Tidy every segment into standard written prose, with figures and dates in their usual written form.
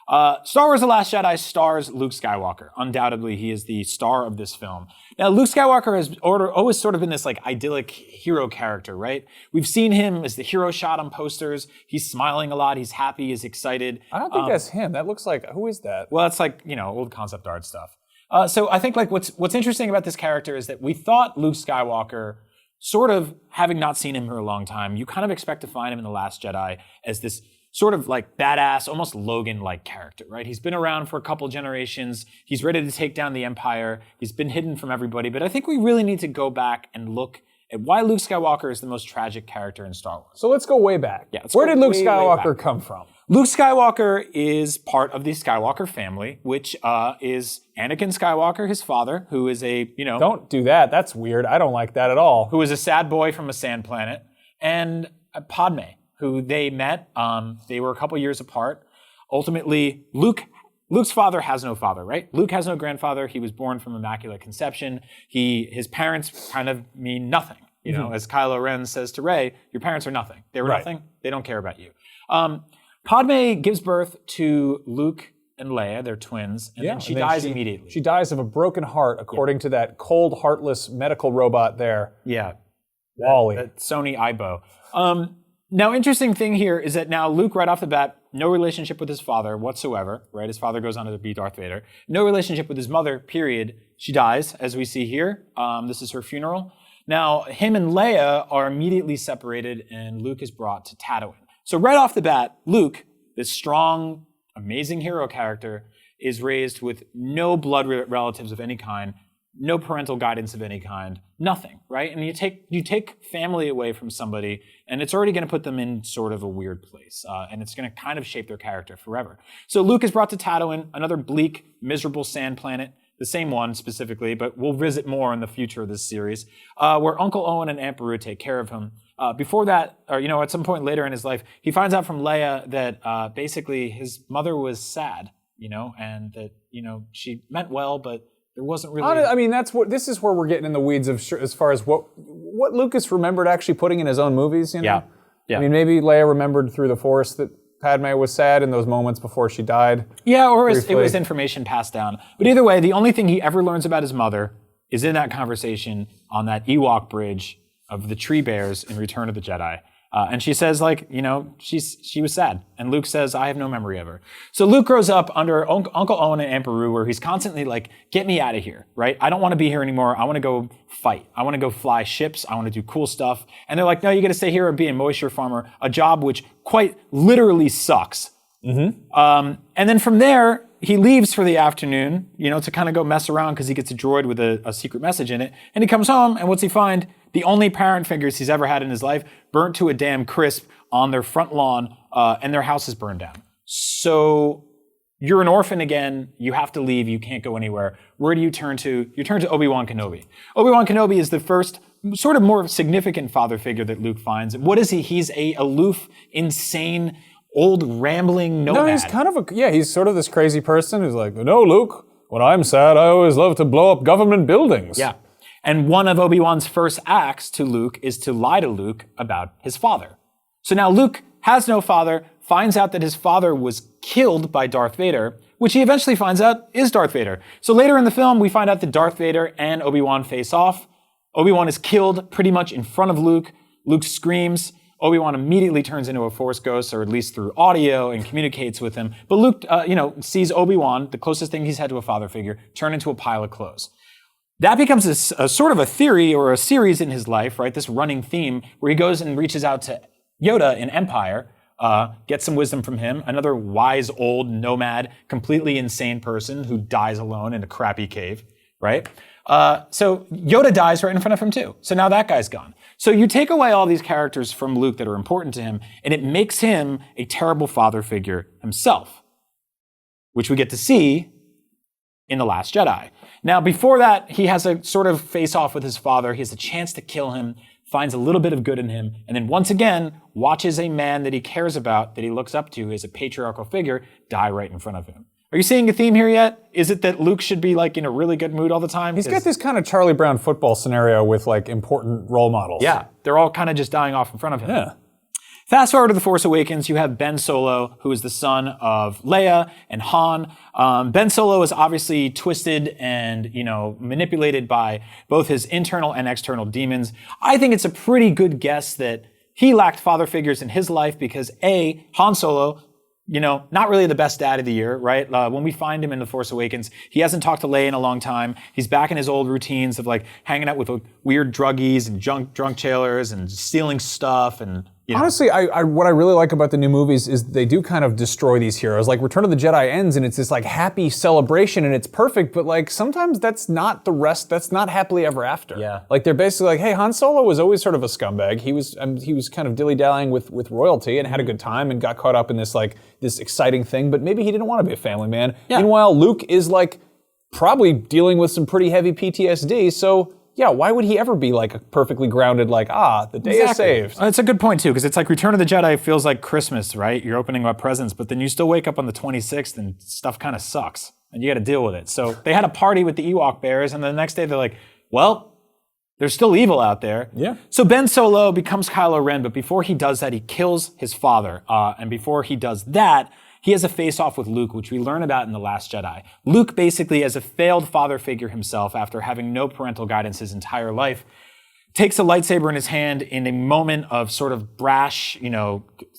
Star Wars The Last Jedi stars Luke Skywalker. Undoubtedly, he is the star of this film. Now, Luke Skywalker has always sort of been this like idyllic hero character, right? We've seen him as the hero shot on posters. He's smiling a lot. He's happy. He's excited. I don't think that's him. That looks like, who is that? Well, it's like, old concept art stuff. So I think like what's interesting about this character is that we thought Luke Skywalker, sort of having not seen him for a long time, you kind of expect to find him in The Last Jedi as this sort of like badass, almost Logan-like character, right? He's been around for a couple generations. He's ready to take down the Empire. He's been hidden from everybody. But I think we really need to go back and look at why Luke Skywalker is the most tragic character in Star Wars. So let's go way back. Yeah, where did Luke Skywalker come from? Luke Skywalker is part of the Skywalker family, which is Anakin Skywalker, his father, who is a, Don't do that. That's weird. I don't like that at all. Who is a sad boy from a sand planet, and Padme, who they met. They were a couple years apart. Ultimately, Luke's father has no father, right? Luke has no grandfather. He was born from immaculate conception. His parents kind of mean nothing. As Kylo Ren says to Rey, your parents are nothing. They were nothing. They don't care about you. Padme gives birth to Luke and Leia, they're twins, and then she dies immediately. She dies of a broken heart, according to that cold, heartless medical robot there. Yeah. Wally. That Sony Aibo. Now, interesting thing here is that now Luke, right off the bat, no relationship with his father whatsoever, right? His father goes on to be Darth Vader. No relationship with his mother, period. She dies, as we see here. This is her funeral. Now, him and Leia are immediately separated, and Luke is brought to Tatooine. So right off the bat, Luke, this strong, amazing hero character, is raised with no blood relatives of any kind, no parental guidance of any kind, nothing, right? And you take family away from somebody, and it's already going to put them in sort of a weird place, and it's going to kind of shape their character forever. So Luke is brought to Tatooine, another bleak, miserable sand planet, the same one specifically, but we'll visit more in the future of this series, where Uncle Owen and Aunt Beru take care of him. Before that, or at some point later in his life, he finds out from Leia that basically his mother was sad, and that she meant well, but there wasn't really. I mean, this is where we're getting in the weeds of as far as what Lucas remembered actually putting in his own movies. Yeah. I mean, maybe Leia remembered through the Force that Padme was sad in those moments before she died. Yeah, or it was information passed down. But either way, the only thing he ever learns about his mother is in that conversation on that Ewok bridge of the tree bears in Return of the Jedi. And she says, she was sad. And Luke says, I have no memory of her. So Luke grows up under Uncle Owen and Aunt Beru, where he's constantly like, get me out of here, right? I don't want to be here anymore. I want to go fight. I want to go fly ships. I want to do cool stuff. And they're like, no, you got to stay here and be a moisture farmer, a job which quite literally sucks. Mm-hmm. And then from there, he leaves for the afternoon, to kind of go mess around because he gets a droid with a secret message in it. And he comes home, and what's he find? The only parent figures he's ever had in his life burnt to a damn crisp on their front lawn, and their house is burned down. So you're an orphan again. You have to leave. You can't go anywhere. Where do you turn to? You turn to Obi-Wan Kenobi. Obi-Wan Kenobi is the first sort of more significant father figure that Luke finds. What is he? He's a aloof, insane, old rambling nomad. No, he's kind of he's sort of this crazy person who's like, no, Luke, when I'm sad, I always love to blow up government buildings. Yeah. And one of Obi-Wan's first acts to Luke is to lie to Luke about his father. So now Luke has no father, finds out that his father was killed by Darth Vader, which he eventually finds out is Darth Vader. So later in the film, we find out that Darth Vader and Obi-Wan face off. Obi-Wan is killed pretty much in front of Luke. Luke screams. Obi-Wan immediately turns into a Force ghost, or at least through audio, and communicates with him. But Luke, sees Obi-Wan, the closest thing he's had to a father figure, turn into a pile of clothes. That becomes a sort of a theory or a series in his life, right? This running theme where he goes and reaches out to Yoda in Empire, gets some wisdom from him, another wise old nomad, completely insane person who dies alone in a crappy cave, right? So Yoda dies right in front of him too. So now that guy's gone. So you take away all these characters from Luke that are important to him, and it makes him a terrible father figure himself, which we get to see in The Last Jedi. Now, before that, he has a sort of face-off with his father. He has a chance to kill him, finds a little bit of good in him, and then once again, watches a man that he cares about, that he looks up to as a patriarchal figure, die right in front of him. Are you seeing a theme here yet? Is it that Luke should be in a really good mood all the time? He's got this kind of Charlie Brown football scenario with important role models. Yeah, they're all kind of just dying off in front of him. Yeah. Fast forward to The Force Awakens, you have Ben Solo, who is the son of Leia and Han. Ben Solo is obviously twisted and, manipulated by both his internal and external demons. I think it's a pretty good guess that he lacked father figures in his life because Han Solo, not really the best dad of the year, right? When we find him in The Force Awakens, he hasn't talked to Leia in a long time. He's back in his old routines of hanging out with weird druggies and drunk jailers and stealing stuff and, Honestly, what I really like about the new movies is they do kind of destroy these heroes. Like Return of the Jedi ends and it's this happy celebration and it's perfect, but sometimes that's not happily ever after. Yeah. They're basically hey, Han Solo was always sort of a scumbag. He was kind of dilly-dallying with royalty and had a good time and got caught up in this this exciting thing, but maybe he didn't want to be a family man. Yeah. Meanwhile, Luke is probably dealing with some pretty heavy PTSD, so yeah, why would he ever be perfectly grounded the day is saved? It's a good point too, because it's Return of the Jedi feels like Christmas, right? You're opening up presents, but then you still wake up on the 26th and stuff kind of sucks and you got to deal with it. So they had a party with the Ewok bears and the next day they're well, there's still evil out there. Yeah. So Ben Solo becomes Kylo Ren, but before he does that, he kills his father. And before he does that, he has a face-off with Luke, which we learn about in The Last Jedi. Luke basically, as a failed father figure himself after having no parental guidance his entire life, takes a lightsaber in his hand in a moment of sort of brash,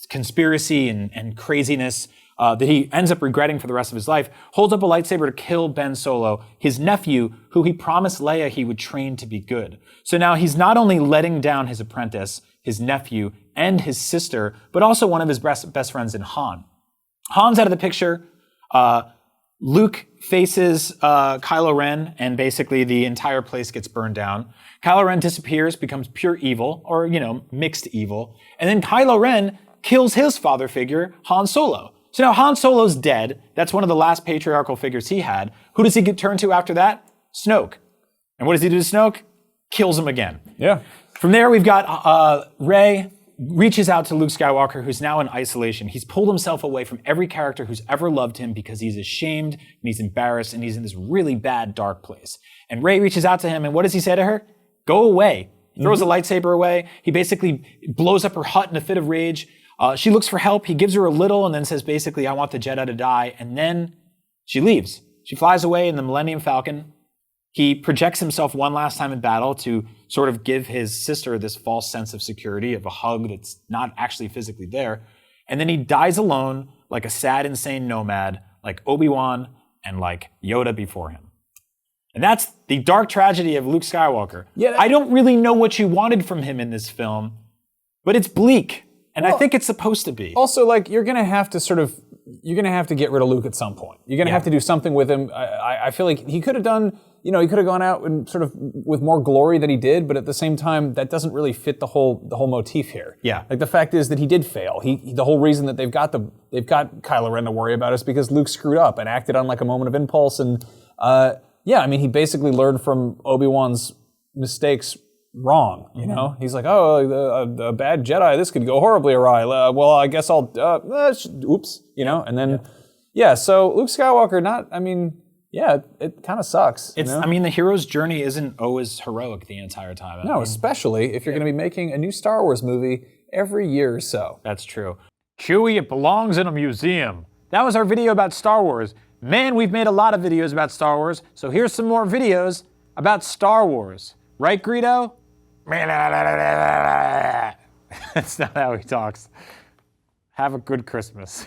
conspiracy and craziness that he ends up regretting for the rest of his life, holds up a lightsaber to kill Ben Solo, his nephew, who he promised Leia he would train to be good. So now he's not only letting down his apprentice, his nephew, and his sister, but also one of his best friends in Han. Han's out of the picture. Luke faces Kylo Ren, and basically the entire place gets burned down. Kylo Ren disappears, becomes pure evil, or, mixed evil. And then Kylo Ren kills his father figure, Han Solo. So now Han Solo's dead. That's one of the last patriarchal figures he had. Who does he turn to after that? Snoke. And what does he do to Snoke? Kills him again. Yeah. From there, we've got Rey reaches out to Luke Skywalker, who's now in isolation. He's pulled himself away from every character who's ever loved him because he's ashamed and he's embarrassed and he's in this really bad, dark place. And Rey reaches out to him, and what does he say to her? Go away. He throws a lightsaber away. He basically blows up her hut in a fit of rage. She looks for help. He gives her a little and then says, basically, I want the Jedi to die. And then she leaves. She flies away in the Millennium Falcon. He projects himself one last time in battle to sort of give his sister this false sense of security, of a hug that's not actually physically there. And then he dies alone like a sad, insane nomad, like Obi-Wan and like Yoda before him. And that's the dark tragedy of Luke Skywalker. Yeah, I don't really know what you wanted from him in this film, but it's bleak. And I think it's supposed to be. Also, you're going to have to get rid of Luke at some point. You're going to have to do something with him. I feel like he could have done, he could have gone out and sort of with more glory than he did, but at the same time, that doesn't really fit the whole motif here. Yeah. The fact is that he did fail. The whole reason that they've got Kylo Ren to worry about is because Luke screwed up and acted on a moment of impulse. And he basically learned from Obi-Wan's mistakes wrong, He's like, a bad Jedi, this could go horribly awry. Well, I guess I'll, oops, and then, so Luke Skywalker, it kind of sucks. The hero's journey isn't always heroic the entire time. No, especially if you're going to be making a new Star Wars movie every year or so. That's true. Chewie, it belongs in a museum. That was our video about Star Wars. Man, we've made a lot of videos about Star Wars, so here's some more videos about Star Wars. Right, Greedo? That's not how he talks. Have a good Christmas.